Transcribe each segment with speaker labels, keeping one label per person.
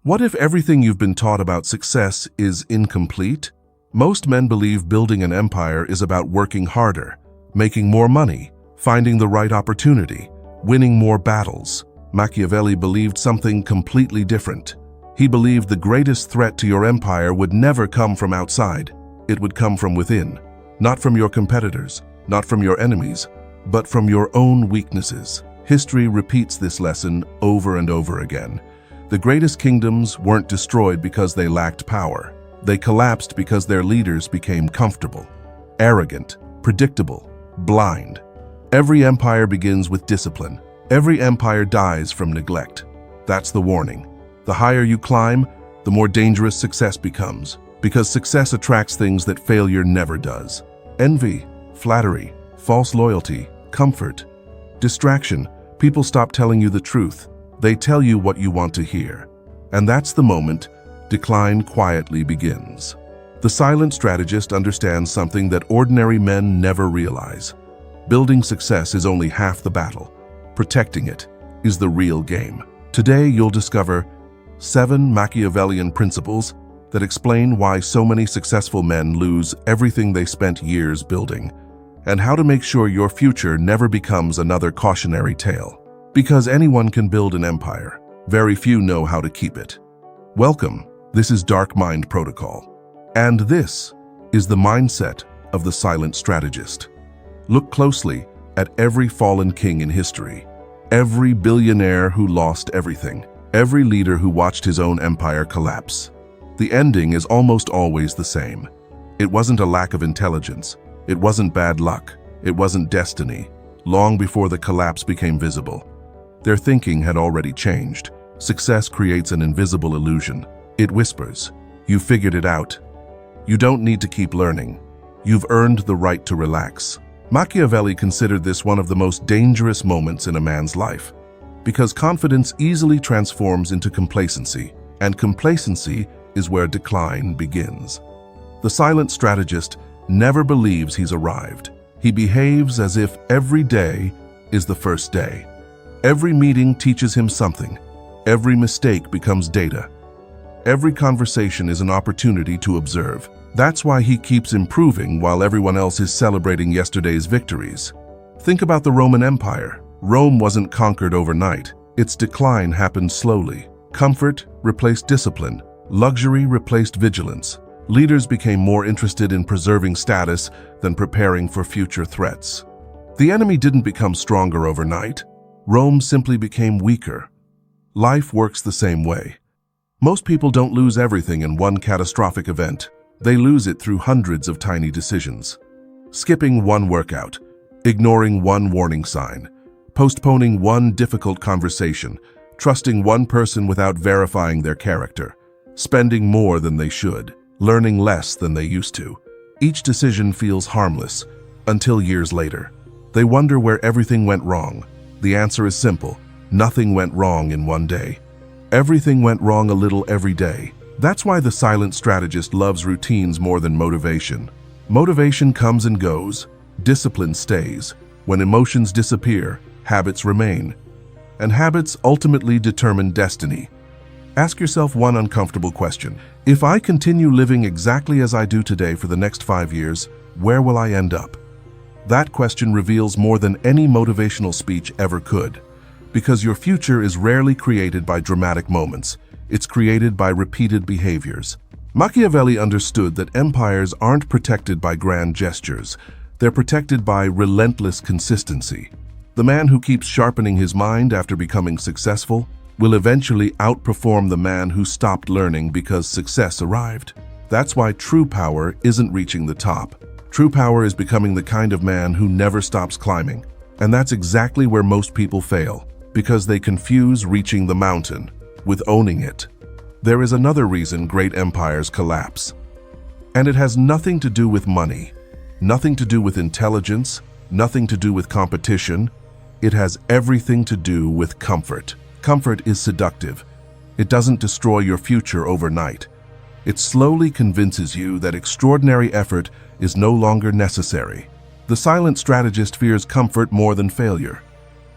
Speaker 1: What if everything you've been taught about success is incomplete? Most men believe building an empire is about working harder, making more money, finding the right opportunity, winning more battles. Machiavelli believed something completely different. He believed the greatest threat to your empire would never come from outside. It would come from within, not from your competitors, not from your enemies, but from your own weaknesses. History repeats this lesson over and over again. The greatest kingdoms weren't destroyed because they lacked power. They collapsed because their leaders became comfortable, arrogant, predictable, blind. Every empire begins with discipline. Every empire dies from neglect. That's the warning. The higher you climb, the more dangerous success becomes, because success attracts things that failure never does. Envy, flattery, false loyalty, comfort, distraction. People stop telling you the truth. They tell you what you want to hear. And that's the moment decline quietly begins. The silent strategist understands something that ordinary men never realize. Building success is only half the battle. Protecting it is the real game. Today, you'll discover 7 Machiavellian principles that explain why so many successful men lose everything they spent years building, and how to make sure your future never becomes another cautionary tale. Because anyone can build an empire, very few know how to keep it. Welcome, this is Dark Mind Protocol. And this is the mindset of the silent strategist. Look closely at every fallen king in history, every billionaire who lost everything, every leader who watched his own empire collapse. The ending is almost always the same. It wasn't a lack of intelligence. It wasn't bad luck. It wasn't destiny. Long before the collapse became visible, their thinking had already changed. Success creates an invisible illusion. It whispers, "You figured it out. You don't need to keep learning. You've earned the right to relax." Machiavelli considered this one of the most dangerous moments in a man's life, because confidence easily transforms into complacency, and complacency is where decline begins. The silent strategist never believes he's arrived. He behaves as if every day is the first day. Every meeting teaches him something. Every mistake becomes data. Every conversation is an opportunity to observe. That's why he keeps improving while everyone else is celebrating yesterday's victories. Think about the Roman Empire. Rome wasn't conquered overnight. Its decline happened slowly. Comfort replaced discipline. Luxury replaced vigilance. Leaders became more interested in preserving status than preparing for future threats. The enemy didn't become stronger overnight. Rome simply became weaker. Life works the same way. Most people don't lose everything in one catastrophic event. They lose it through hundreds of tiny decisions. Skipping one workout, ignoring one warning sign, postponing one difficult conversation, trusting one person without verifying their character, spending more than they should, learning less than they used to. Each decision feels harmless until years later. They wonder where everything went wrong. The answer is simple. Nothing went wrong in one day. Everything went wrong a little every day. That's why the silent strategist loves routines more than motivation. Motivation comes and goes. Discipline stays. When emotions disappear, habits remain. And habits ultimately determine destiny. Ask yourself one uncomfortable question. If I continue living exactly as I do today for the next 5 years, where will I end up? That question reveals more than any motivational speech ever could. Because your future is rarely created by dramatic moments. It's created by repeated behaviors. Machiavelli understood that empires aren't protected by grand gestures. They're protected by relentless consistency. The man who keeps sharpening his mind after becoming successful will eventually outperform the man who stopped learning because success arrived. That's why true power isn't reaching the top. True power is becoming the kind of man who never stops climbing. And that's exactly where most people fail, because they confuse reaching the mountain with owning it. There is another reason great empires collapse. And it has nothing to do with money, nothing to do with intelligence, nothing to do with competition. It has everything to do with comfort. Comfort is seductive. It doesn't destroy your future overnight. It slowly convinces you that extraordinary effort is no longer necessary. The silent strategist fears comfort more than failure,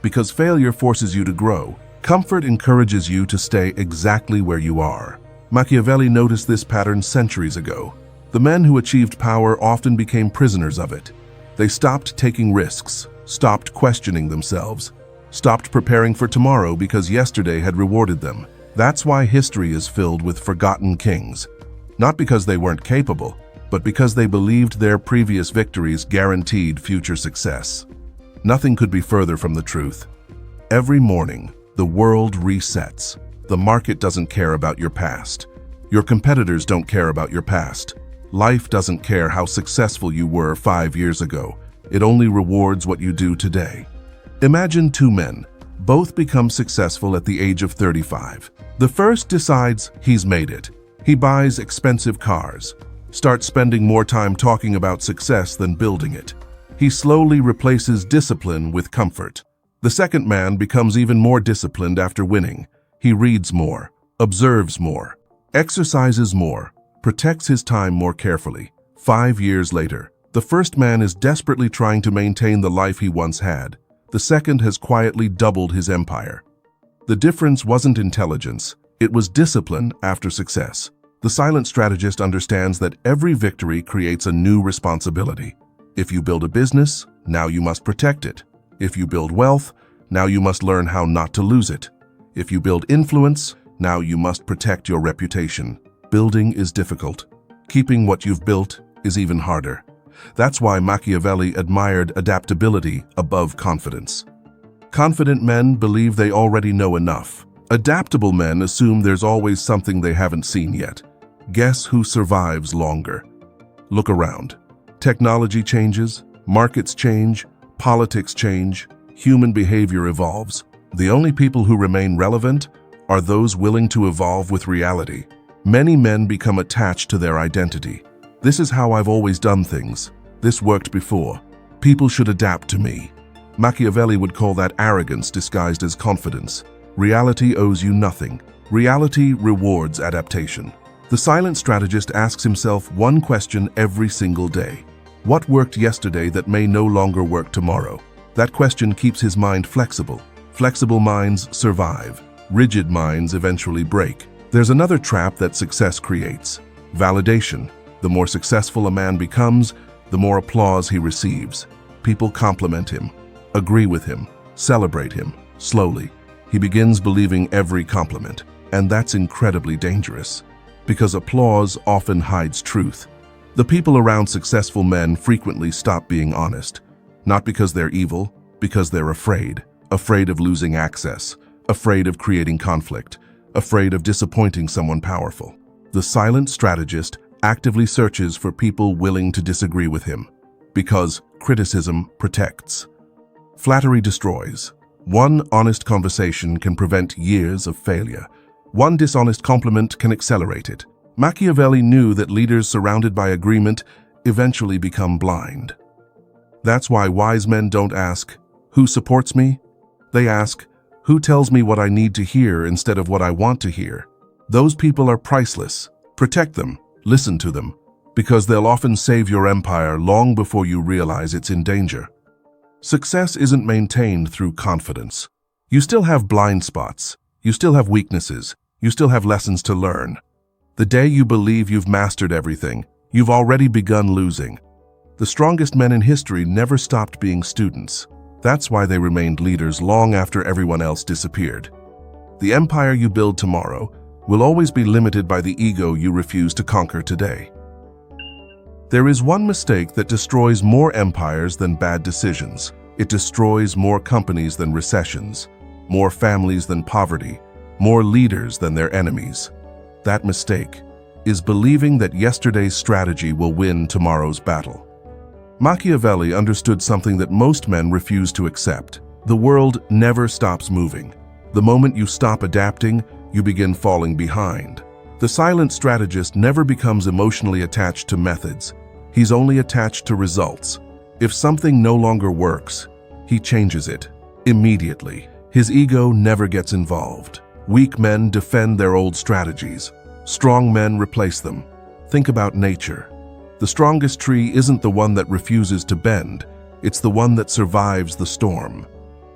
Speaker 1: because failure forces you to grow. Comfort encourages you to stay exactly where you are. Machiavelli noticed this pattern centuries ago. The men who achieved power often became prisoners of it. They stopped taking risks, stopped questioning themselves, stopped preparing for tomorrow because yesterday had rewarded them. That's why history is filled with forgotten kings. Not because they weren't capable, but because they believed their previous victories guaranteed future success. Nothing could be further from the truth. Every morning, the world resets. The market doesn't care about your past. Your competitors don't care about your past. Life doesn't care how successful you were 5 years ago. It only rewards what you do today. Imagine two men. Both become successful at the age of 35. The first decides he's made it. He buys expensive cars, starts spending more time talking about success than building it. He slowly replaces discipline with comfort. The second man becomes even more disciplined after winning. He reads more, observes more, exercises more, protects his time more carefully. 5 years later, the first man is desperately trying to maintain the life he once had. The second has quietly doubled his empire. The difference wasn't intelligence, it was discipline after success. The silent strategist understands that every victory creates a new responsibility. If you build a business, now you must protect it. If you build wealth, now you must learn how not to lose it. If you build influence, now you must protect your reputation. Building is difficult. Keeping what you've built is even harder. That's why Machiavelli admired adaptability above confidence. Confident men believe they already know enough. Adaptable men assume there's always something they haven't seen yet. Guess who survives longer? Look around. Technology changes, markets change, politics change, human behavior evolves. The only people who remain relevant are those willing to evolve with reality. Many men become attached to their identity. This is how I've always done things. This worked before. People should adapt to me. Machiavelli would call that arrogance disguised as confidence. Reality owes you nothing. Reality rewards adaptation. The silent strategist asks himself one question every single day. What worked yesterday that may no longer work tomorrow? That question keeps his mind flexible. Flexible minds survive. Rigid minds eventually break. There's another trap that success creates: validation. The more successful a man becomes, the more applause he receives. People compliment him, agree with him, celebrate him. Slowly, he begins believing every compliment, and that's incredibly dangerous, because applause often hides truth. The people around successful men frequently stop being honest, not because they're evil, because they're afraid of losing access, afraid of creating conflict, afraid of disappointing someone powerful. The silent strategist actively searches for people willing to disagree with him, because criticism protects. Flattery destroys. One honest conversation can prevent years of failure. One dishonest compliment can accelerate it. Machiavelli knew that leaders surrounded by agreement eventually become blind. That's why wise men don't ask, "Who supports me?" They ask, "Who tells me what I need to hear instead of what I want to hear?" Those people are priceless. Protect them. Listen to them, because they'll often save your empire long before you realize it's in danger. Success isn't maintained through confidence. You still have blind spots. You still have weaknesses. You still have lessons to learn. The day you believe you've mastered everything, you've already begun losing. The strongest men in history never stopped being students. That's why they remained leaders long after everyone else disappeared. The empire you build tomorrow will always be limited by the ego you refuse to conquer today. There is one mistake that destroys more empires than bad decisions. It destroys more companies than recessions, more families than poverty, more leaders than their enemies. That mistake is believing that yesterday's strategy will win tomorrow's battle. Machiavelli understood something that most men refuse to accept. The world never stops moving. The moment you stop adapting, you begin falling behind. The silent strategist never becomes emotionally attached to methods. He's only attached to results. If something no longer works, he changes it immediately. His ego never gets involved. Weak men defend their old strategies. Strong men replace them. Think about nature. The strongest tree isn't the one that refuses to bend. It's the one that survives the storm.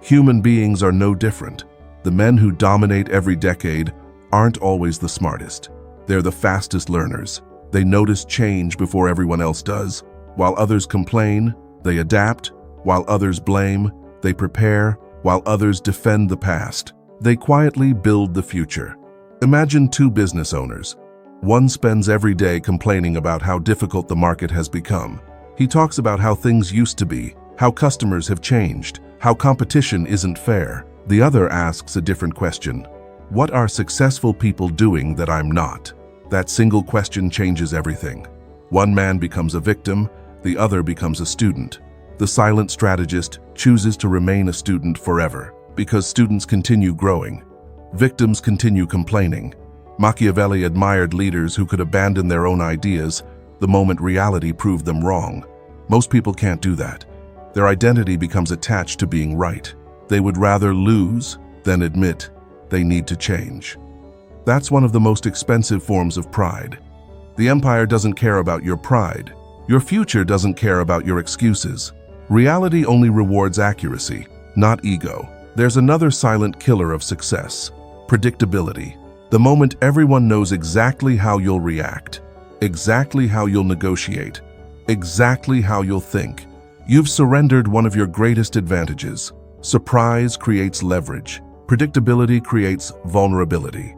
Speaker 1: Human beings are no different. The men who dominate every decade aren't always the smartest. They're the fastest learners. They notice change before everyone else does. While others complain, they adapt. While others blame, they prepare. While others defend the past, they quietly build the future. Imagine two business owners. One spends every day complaining about how difficult the market has become. He talks about how things used to be, how customers have changed, how competition isn't fair. The other asks a different question. What are successful people doing that I'm not? That single question changes everything. One man becomes a victim, the other becomes a student. The silent strategist chooses to remain a student forever because students continue growing. Victims continue complaining. Machiavelli admired leaders who could abandon their own ideas the moment reality proved them wrong. Most people can't do that. Their identity becomes attached to being right. They would rather lose than admit they need to change. That's one of the most expensive forms of pride. The empire doesn't care about your pride. Your future doesn't care about your excuses. Reality only rewards accuracy, not ego. There's another silent killer of success: predictability. The moment everyone knows exactly how you'll react, exactly how you'll negotiate, exactly how you'll think, you've surrendered one of your greatest advantages. Surprise creates leverage. Predictability creates vulnerability.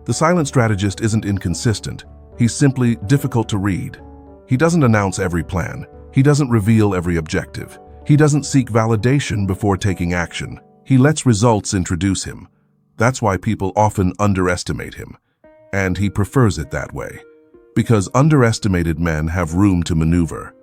Speaker 1: The silent strategist isn't inconsistent. He's simply difficult to read. He doesn't announce every plan. He doesn't reveal every objective. He doesn't seek validation before taking action. He lets results introduce him. That's why people often underestimate him. And he prefers it that way. Because underestimated men have room to maneuver.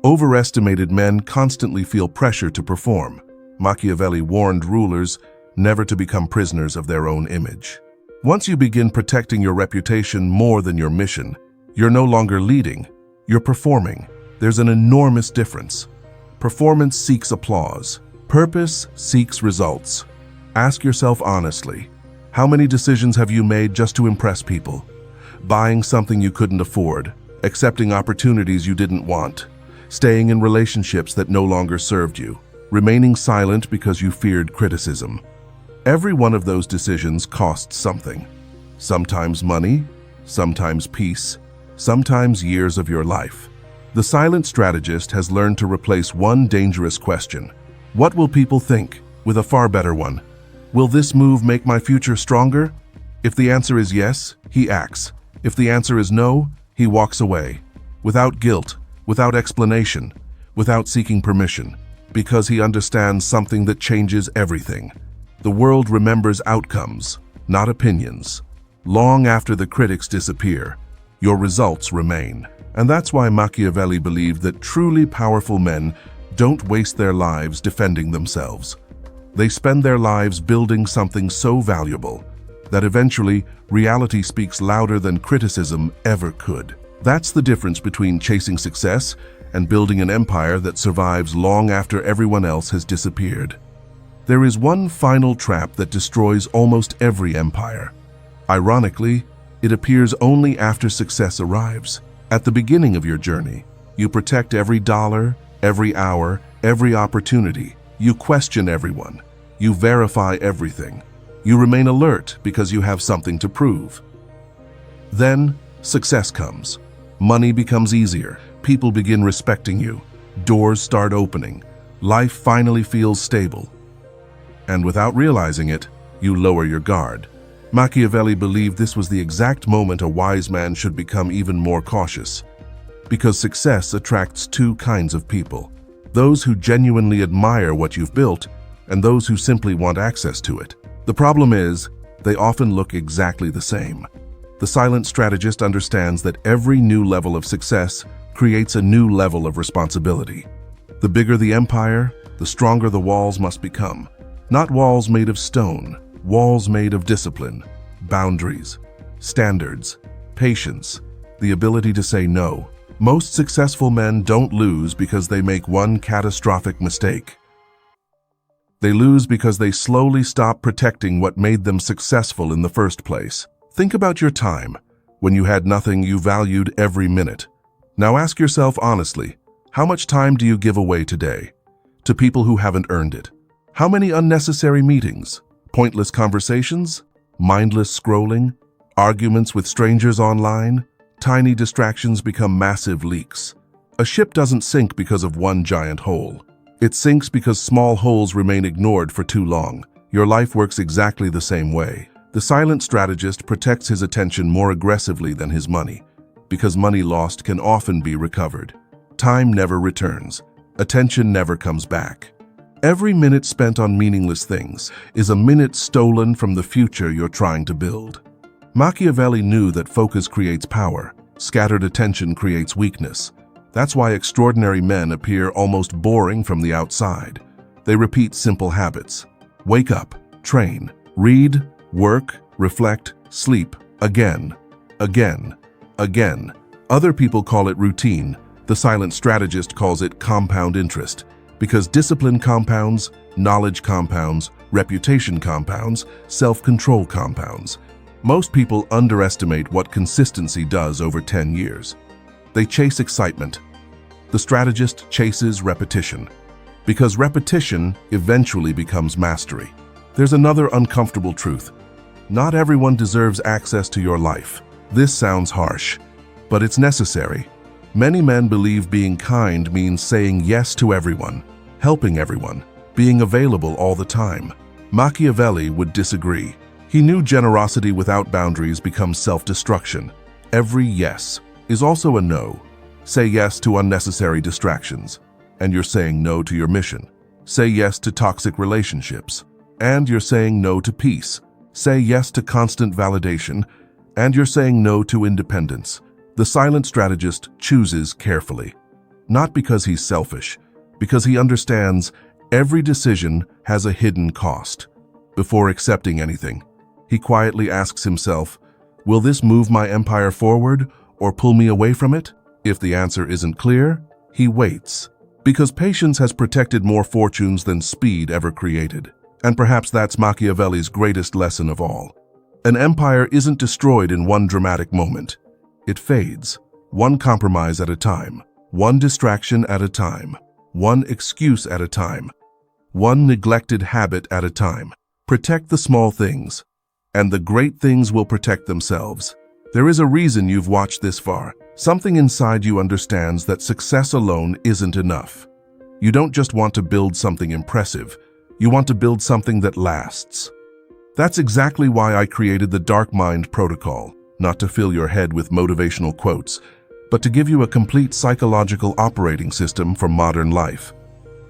Speaker 1: Overestimated men constantly feel pressure to perform. Machiavelli warned rulers never to become prisoners of their own image. Once you begin protecting your reputation more than your mission, you're no longer leading, you're performing. There's an enormous difference. Performance seeks applause. Purpose seeks results. Ask yourself honestly, how many decisions have you made just to impress people? Buying something you couldn't afford, accepting opportunities you didn't want, staying in relationships that no longer served you, remaining silent because you feared criticism. Every one of those decisions costs something. Sometimes money, sometimes peace, sometimes years of your life. The silent strategist has learned to replace one dangerous question, what will people think, with a far better one. Will this move make my future stronger? If the answer is yes, he acts. If the answer is no, he walks away. Without guilt, without explanation, without seeking permission. Because he understands something that changes everything. The world remembers outcomes, not opinions. Long after the critics disappear, your results remain. And that's why Machiavelli believed that truly powerful men don't waste their lives defending themselves. They spend their lives building something so valuable that eventually reality speaks louder than criticism ever could. That's the difference between chasing success and building an empire that survives long after everyone else has disappeared. There is one final trap that destroys almost every empire. Ironically, it appears only after success arrives. At the beginning of your journey, you protect every dollar, every hour, every opportunity. You question everyone. You verify everything. You remain alert because you have something to prove. Then, success comes. Money becomes easier. People begin respecting you. Doors start opening. Life finally feels stable. And without realizing it, you lower your guard. Machiavelli believed this was the exact moment a wise man should become even more cautious. Because success attracts two kinds of people. Those who genuinely admire what you've built, and those who simply want access to it. The problem is, they often look exactly the same. The silent strategist understands that every new level of success creates a new level of responsibility. The bigger the empire, the stronger the walls must become. Not walls made of stone, walls made of discipline, boundaries, standards, patience, the ability to say no. Most successful men don't lose because they make one catastrophic mistake. They lose because they slowly stop protecting what made them successful in the first place. Think about your time. When you had nothing, you valued every minute. Now ask yourself honestly, how much time do you give away today to people who haven't earned it? How many unnecessary meetings, Pointless conversations, mindless scrolling, arguments with strangers online, tiny distractions become massive leaks. A ship doesn't sink because of one giant hole. It sinks because small holes remain ignored for too long. Your life works exactly the same way. The silent strategist protects his attention more aggressively than his money, because money lost can often be recovered. Time never returns. Attention never comes back. Every minute spent on meaningless things is a minute stolen from the future you're trying to build. Machiavelli knew that focus creates power. Scattered attention creates weakness. That's why extraordinary men appear almost boring from the outside. They repeat simple habits. Wake up, train, read, work, reflect, sleep, again, again, again. Other people call it routine. The silent strategist calls it compound interest, because discipline compounds, knowledge compounds, reputation compounds, self-control compounds. Most people underestimate what consistency does over 10 years. They chase excitement. The strategist chases repetition, because repetition eventually becomes mastery. There's another uncomfortable truth. Not everyone deserves access to your life. This sounds harsh, but it's necessary. Many men believe being kind means saying yes to everyone, helping everyone, being available all the time. Machiavelli would disagree. He knew generosity without boundaries becomes self-destruction. Every yes is also a no. Say yes to unnecessary distractions, and you're saying no to your mission. Say yes to toxic relationships, and you're saying no to peace. Say yes to constant validation, and you're saying no to independence. The silent strategist chooses carefully, not because he's selfish, because he understands every decision has a hidden cost. Before accepting anything, he quietly asks himself, will this move my empire forward or pull me away from it? If the answer isn't clear, he waits, because patience has protected more fortunes than speed ever created. And perhaps that's Machiavelli's greatest lesson of all. An empire isn't destroyed in one dramatic moment. It fades, one compromise at a time, one distraction at a time, one excuse at a time, one neglected habit at a time. Protect the small things, and the great things will protect themselves. There is a reason you've watched this far. Something inside you understands that success alone isn't enough. You don't just want to build something impressive. You want to build something that lasts. That's exactly why I created the Dark Mind Protocol, not to fill your head with motivational quotes, but to give you a complete psychological operating system for modern life.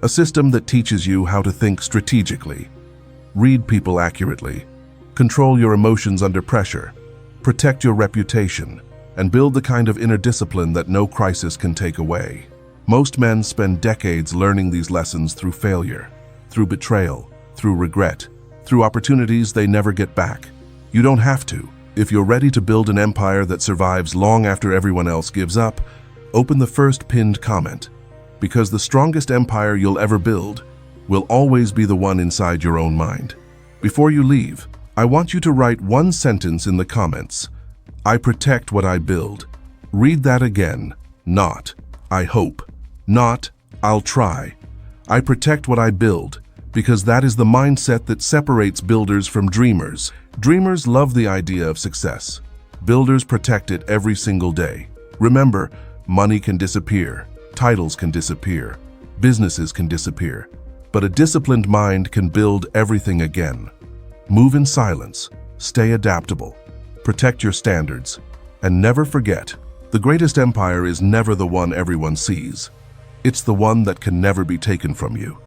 Speaker 1: A system that teaches you how to think strategically, read people accurately, control your emotions under pressure, protect your reputation, and build the kind of inner discipline that no crisis can take away. Most men spend decades learning these lessons through failure, through betrayal, through regret, through opportunities they never get back. You don't have to. If you're ready to build an empire that survives long after everyone else gives up, open the first pinned comment, because the strongest empire you'll ever build will always be the one inside your own mind. Before you leave, I want you to write one sentence in the comments. I protect what I build. Read that again. Not, I hope. Not, I'll try. I protect what I build, because that is the mindset that separates builders from dreamers. Dreamers love the idea of success. Builders protect it every single day. Remember, money can disappear, titles can disappear, businesses can disappear, but a disciplined mind can build everything again. Move in silence, stay adaptable, protect your standards, and never forget, the greatest empire is never the one everyone sees. It's the one that can never be taken from you.